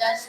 10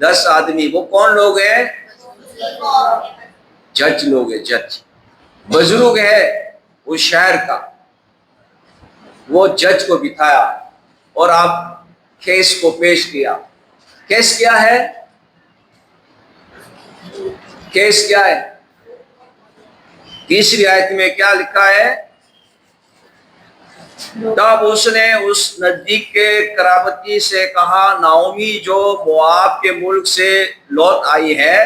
10 آدمی. وہ کون لوگ ہیں؟ جج لوگ ہیں, جج بزرگ ہے اس شہر کا. وہ جج کو بٹھایا اور آپ کیس کو پیش کیا. کیس کیا ہے؟ کیس کیا ہے؟ تیسری آیت میں کیا لکھا ہے؟ تب اس نے اس نزدیک کے قرابتی سے کہا, نعومی جو مواب کے ملک سے لوٹ آئی ہے,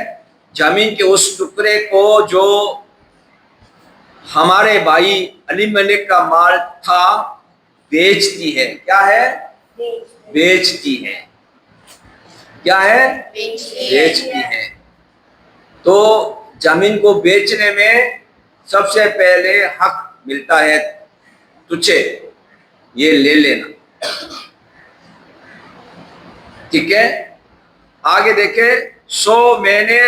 زمین کے اس ٹکڑے کو جو ہمارے بھائی علی ملک کا مال تھا بیچتی ہے. کیا ہے؟ بیچتی ہے. کیا ہے؟ بیچتی ہے. تو زمین کو بیچنے میں سب سے پہلے حق ملتا ہے تجھے, یہ لے لینا. ٹھیک ہے, آگے دیکھیں. سو میں نے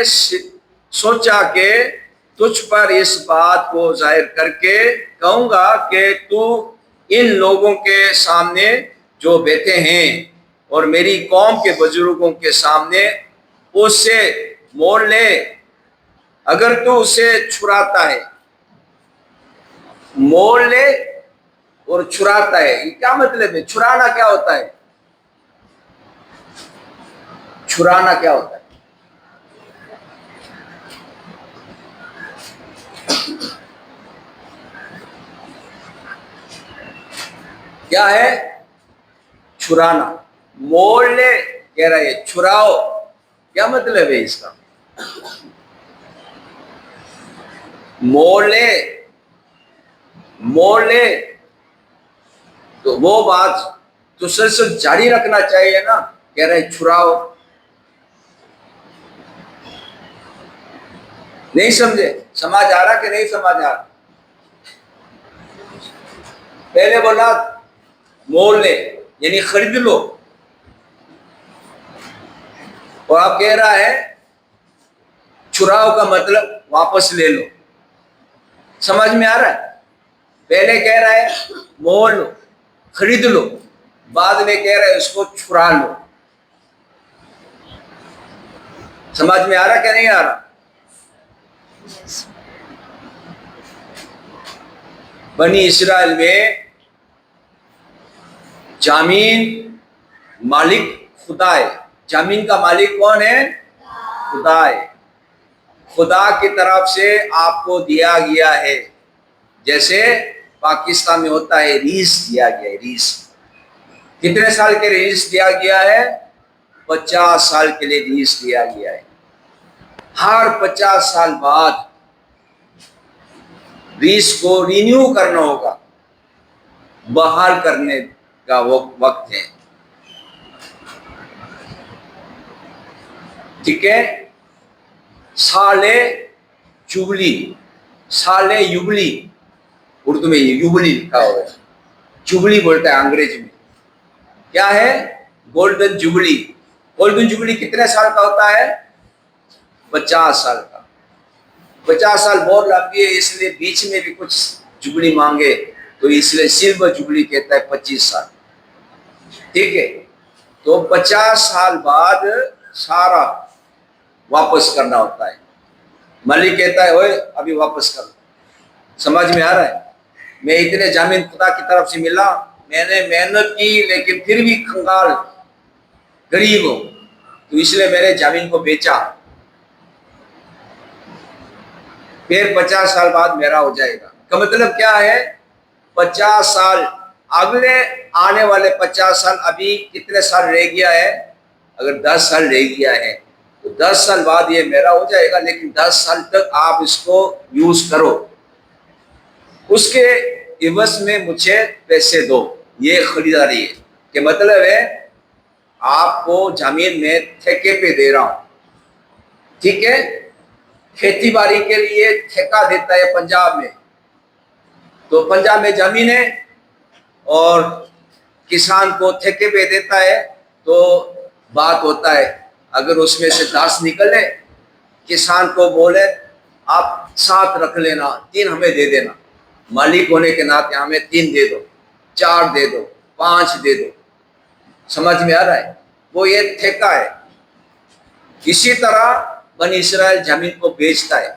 سوچا کہ تجھ پر اس بات کو ظاہر کر کے کہوں گا کہ تو ان لوگوں کے سامنے جو بیٹھے ہیں اور میری قوم کے بزرگوں کے سامنے اس سے مول لے. اگر تو اسے چھڑاتا ہے, مول لے اور چھڑاتا ہے, یہ کیا مطلب ہے؟ چھڑانا کیا ہوتا ہے؟ چھڑانا کیا ہوتا ہے؟ کیا ہے چھڑانا؟ مول لے کہہ رہا ہے, چھڑاؤ. کیا مطلب ہے اس کا؟ مول لے, مول لے تو وہ بات تسلسل جاری رکھنا چاہیے نا. کہہ رہے چھڑاؤ. نہیں سمجھے؟ سمجھ آ رہا کہ نہیں سمجھ آ رہا؟ پہلے بولا مول لے یعنی خرید لو, اور آپ کہہ رہا ہے چھڑاؤ کا مطلب واپس لے لو. سمجھ میں آ رہا ہے؟ پہلے کہہ رہا ہے مول لو, خرید لو, بعد میں کہہ رہا ہے اس کو چھڑا لو. سمجھ میں آ رہا کہ نہیں آ رہا؟ بنی اسرائیل میں زمین مالک خدا ہے. زمین کا مالک کون ہے؟ خدا ہے. خدا کی طرف سے آپ کو دیا گیا ہے. جیسے پاکستان میں ہوتا ہے ریس دیا گیا ہے. ریس کتنے سال کے ریس دیا گیا ہے؟ 50 سال کے لیے ریس دیا گیا ہے. ہر 50 سال بعد ریس کو رینیو کرنا ہوگا, بحال کرنے کا وقت ہے. ٹھیک ہے. سال جوبلی, سال یوبلی, اردو میں یوبلی لکھا ہوا ہے, جوبلی بولتا ہے انگریزی میں. کیا ہے؟ Golden jubilee. گولڈن جوبلی کتنے سال کا ہوتا ہے؟ 50 سال کا. 50 سال بہت لمبی ہے, اس لیے بیچ میں بھی کچھ جوبلی مانگے تو اس لیے سلور جوبلی کہتا ہے 25 سال. ٹھیک ہے. تو 50 سال بعد سارا واپس کرنا ہوتا ہے. مالک کہتا ہے اوے ابھی واپس کر. سمجھ میں آ رہا ہے؟ میں اتنے زمین خدا کی طرف سے ملا, میں نے محنت کی لیکن پھر بھی کنگال غریب ہوں, تو اس لیے میں نے زمین کو بیچا. پھر 50 سال بعد میرا ہو جائے گا. کا مطلب کیا ہے؟ 50 سال اگلے آنے والے 50 سال, ابھی کتنے سال رہ گیا ہے؟ اگر 10 سال رہ گیا ہے تو 10 سال بعد یہ میرا ہو جائے گا, لیکن 10 سال تک آپ اس کو یوز کرو, اس کے عوض میں مجھے پیسے دو. یہ خریداری ہے. کہ مطلب ہے آپ کو زمین میں ٹھیکے پہ دے رہا ہوں. ٹھیک ہے. کھیتی باڑی کے لیے ٹھیکہ دیتا ہے پنجاب میں, تو پنجاب میں زمین ہے اور کسان کو ٹھیکے پہ دیتا ہے, تو بات ہوتا ہے اگر اس میں سے 10 نکلے, کسان کو بولے آپ 7 رکھ لینا, 3 ہمیں دے دینا. مالک ہونے کے ناطے ہمیں 3 دے دو, 4 دے دو, 5 دے دو. سمجھ میں آ رہا ہے؟ وہ یہ ٹھیکہ ہے. اسی طرح بنی اسرائیل زمین کو بیچتا ہے.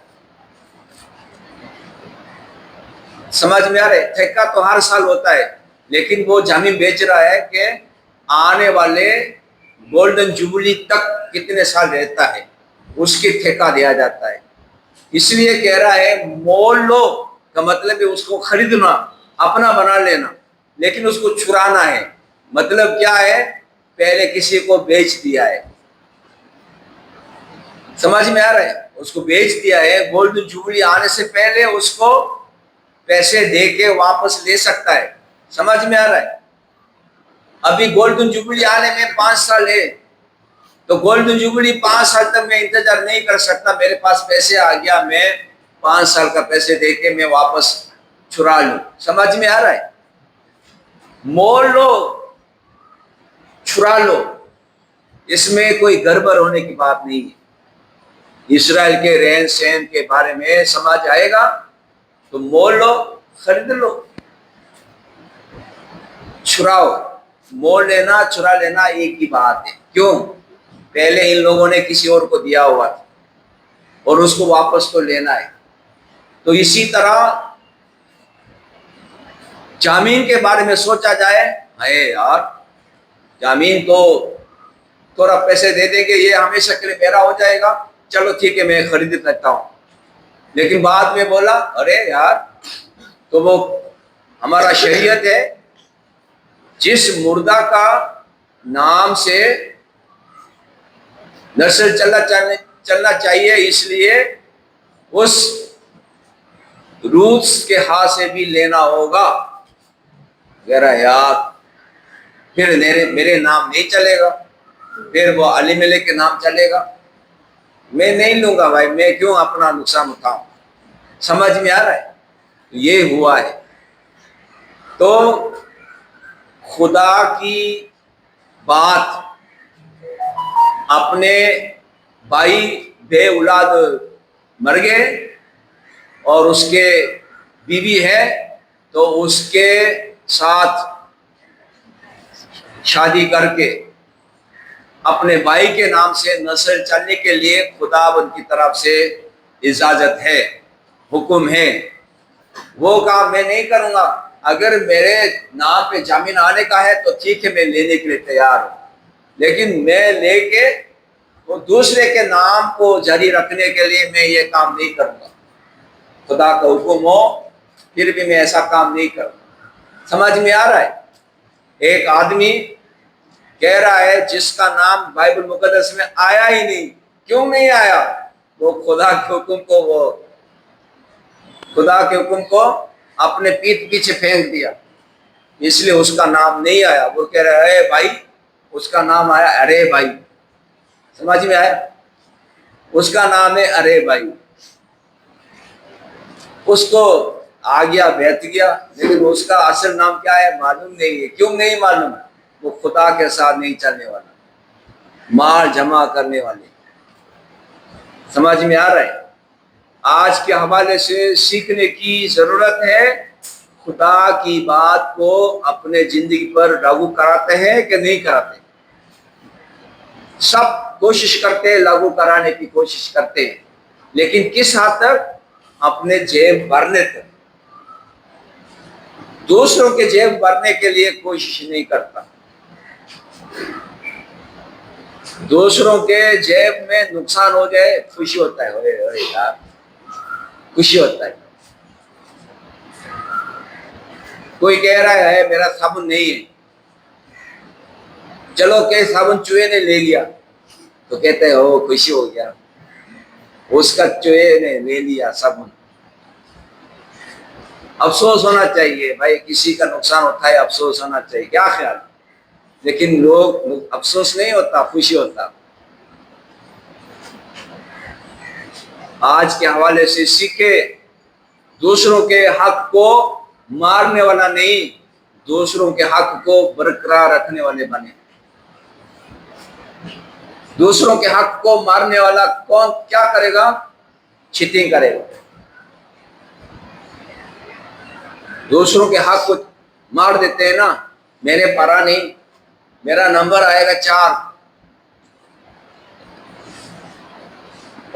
سمجھ میں آ رہے؟ ٹھیکہ تو ہر سال ہوتا ہے، لیکن وہ زمین بیچ رہا ہے کہ آنے والے گولڈن جوبلی تک کتنے سال رہتا ہے اس کی ٹھیکہ دیا جاتا ہے. اس لیے کہہ رہا ہے مول لو کا مطلب ہے اس کو خریدنا، اپنا بنا لینا، لیکن اس کو چھرانا ہے. مطلب کیا ہے؟ پہلے کسی کو بیچ دیا ہے. سمجھ میں آ رہا ہے؟ اس کو بیچ دیا ہے. گولڈن جوبلی آنے سے پہلے اس کو پیسے دے کے واپس لے سکتا ہے. سمجھ میں آ رہا ہے؟ ابھی گولڈن جوبلی آنے میں 5 سال ہے، تو گولڈن جوبلی 5 سال تک میں انتظار نہیں کر سکتا. میرے پاس پیسے آ گیا، میں 5 سال کا پیسے دے کے میں واپس چھرا لوں. سمجھ میں آ رہا ہے؟ مول لو، چھرا لو، اس میں کوئی گڑبڑ ہونے کی بات نہیں ہے. اسرائیل کے رہن سہن کے بارے میں سمجھ آئے گا تو مول لو، خرید لو. چھراؤ، مول لینا چھرا لینا ایک ہی بات ہے. کیوں؟ پہلے ان لوگوں نے کسی اور کو دیا ہوا تھا اور اس کو واپس تو لینا ہے. تو اسی طرح زمین کے بارے میں سوچا جائے، ہے یار زمین تو تھوڑا پیسے دے دیں گے، یہ ہمیشہ کے لیے میرا ہو جائے گا، چلو ٹھیک ہے میں خرید لیتا ہوں. لیکن بعد میں بولا ارے یار تو وہ ہمارا شریعت ہے، جس مردہ کا نام سے نسل چلنا چاہیے، اس لیے اس روٹس کے ہاتھ سے بھی لینا ہوگا. یار پھر میرے نام نہیں چلے گا، پھر وہ علی ملک کے نام چلے گا. میں نہیں لوں گا بھائی، میں کیوں اپنا نقصان اٹھاؤں. سمجھ میں آ رہا ہے؟ یہ ہوا ہے. تو خدا کی بات، اپنے بھائی بے اولاد مر گئے اور اس کے بیوی ہے تو اس کے ساتھ شادی کر کے اپنے بھائی کے نام سے نسل چلنے کے لیے خداوند کی طرف سے اجازت ہے، حکم ہے. وہ کام میں نہیں کروں گا. اگر میرے نام پہ زمین آنے کا ہے تو ٹھیک ہے، میں لینے کے لیے تیار ہوں، لیکن میں لے کے وہ دوسرے کے نام کو جاری رکھنے کے لیے میں یہ کام نہیں کروں گا. خدا کا حکم ہو پھر بھی میں ایسا کام نہیں کروں. سمجھ میں آ رہا ہے؟ ایک آدمی کہہ رہا ہے جس کا نام بائبل مقدس میں آیا ہی نہیں. کیوں نہیں آیا؟ وہ خدا کے حکم کو اپنے پیٹھ پیچھے پھینک دیا، اس لیے اس کا نام نہیں آیا. وہ کہہ رہا ہے بھائی، اس کا نام آیا ارے بھائی. سمجھ میں آیا؟ اس کا نام ہے ارے بھائی. اس کو آ گیا بیٹھ گیا، لیکن اس کا اصل نام کیا ہے معلوم نہیں ہے. کیوں نہیں معلوم؟ وہ خدا کے ساتھ نہیں چلنے والا، مال جمع کرنے والے. سمجھ میں آ رہا ہے؟ آج کے حوالے سے سیکھنے کی ضرورت ہے. خدا کی بات کو اپنے زندگی پر لاگو کراتے ہیں کہ نہیں کراتے؟ سب کوشش کرتے ہیں، لاگو کرانے کی کوشش کرتے ہیں، لیکن کس حد تک؟ اپنے جیب بھرنے تک. دوسروں کے جیب بھرنے کے لیے کوشش نہیں کرتا. دوسروں کے جیب میں نقصان ہو جائے خوشی ہوتا ہے، اوئے یار خوشی ہوتا ہے. کوئی کہہ رہا ہے میرا صابن نہیں ہے، چلو کہ صابن چوہے نے لے لیا تو کہتے ہیں او خوشی ہو گیا، اس کا چوہے نے لے لیا صابن. افسوس ہونا چاہیے بھائی، کسی کا نقصان ہوتا ہے افسوس ہونا چاہیے. کیا خیال؟ لیکن لوگ افسوس نہیں ہوتا، خوشی ہوتا. آج کے حوالے سے سیکھے، دوسروں کے حق کو مارنے والا نہیں، دوسروں کے حق کو برقرار رکھنے والے بنے. دوسروں کے حق کو مارنے والا کون کیا کرے گا؟ چیٹنگ کرے گا. دوسروں کے حق کو مار دیتے ہیں نا، میں نے پڑھا نہیں، میرا نمبر آئے گا 4،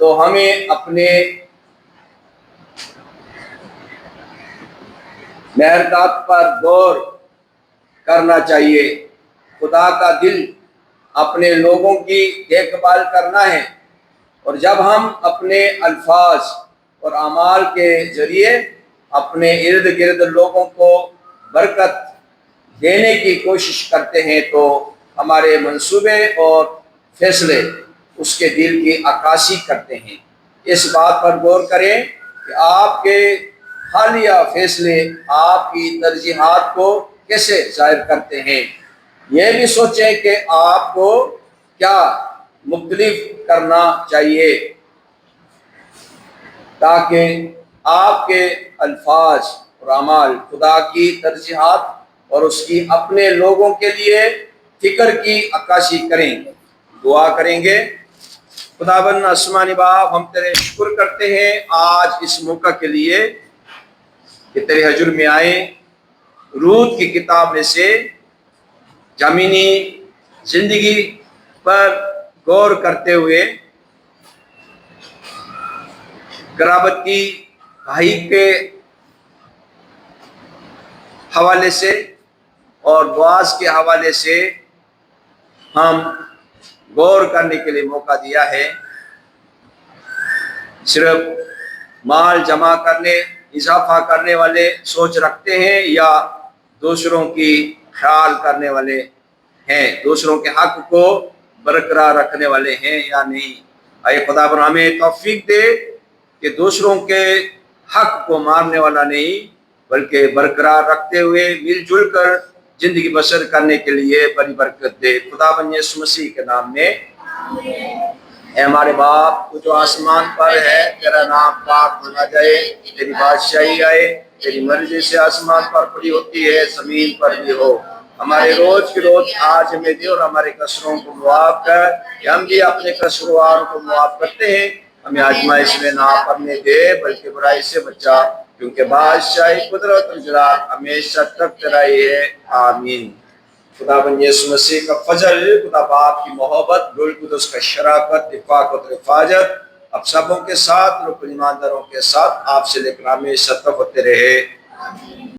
تو ہمیں اپنے محرکات پر غور کرنا چاہیے۔ خدا کا دل اپنے لوگوں کی دیکھ بھال کرنا ہے، اور جب ہم اپنے الفاظ اور اعمال کے ذریعے اپنے ارد گرد لوگوں کو برکت دینے کی کوشش کرتے ہیں تو ہمارے منصوبے اور فیصلے اس کے دل کی عکاسی کرتے ہیں۔ اس بات پر غور کریں کہ آپ کے حالیہ فیصلے آپ کی ترجیحات کو کیسے ظاہر کرتے ہیں۔ یہ بھی سوچیں کہ آپ کو کیا مختلف کرنا چاہیے تاکہ آپ کے الفاظ اور اعمال خدا کی ترجیحات اور اس کی اپنے لوگوں کے لیے فکر کی عکاسی کریں۔ دعا کریں گے۔ خداوند آسمانی باپ، ہم تیرے شکر کرتے ہیں آج اس موقع کے لیے کہ تیرے حضور میں آئے، رود کی کتاب میں سے زمینی زندگی پر غور کرتے ہوئے قرابتی بھائی کے حوالے سے اور بعض کے حوالے سے ہم غور کرنے کے لیے موقع دیا ہے۔ صرف مال جمع کرنے، اضافہ کرنے والے سوچ رکھتے ہیں یا دوسروں کی خیال کرنے والے ہیں، دوسروں کے حق کو برقرار رکھنے والے ہیں یا نہیں۔ اے خداوند ہمیں توفیق دے کہ دوسروں کے حق کو مارنے والا نہیں بلکہ برقرار رکھتے ہوئے مل جل کر زندگی بسر کرنے کے لیے بڑی برکت دے۔ خداوند یسوع مسیح کے نام میں اے ہمارے باپ تو جو آسمان پر ہے، تیرا نام پاک مانا جائے، تیری بادشاہی آئے، تیری مرضی سے آسمان پر پوری ہوتی ہے زمین پر بھی ہو۔ ہمارے روز کی روز آج ہمیں دے، اور ہمارے قصوروں کو معاف کر کہ ہم بھی اپنے قصورواروں کو معاف کرتے ہیں۔ ہمیں آزمائش میں نہ پڑنے دے بلکہ برائی سے بچا، کیونکہ بادشاہی، قدرت اور جلال ہمیشہ تک تیرا ہی ہے، آمین۔ خداوند یسوع مسیح کا فضل، خدا باپ کی محبت، روح القدس کا شراکت، رفاقت اور حفاظت اب سبوں کے ساتھ، رکن ایمانداروں کے ساتھ آپ سے لے کر ہمیشہ تک ہوتے رہے۔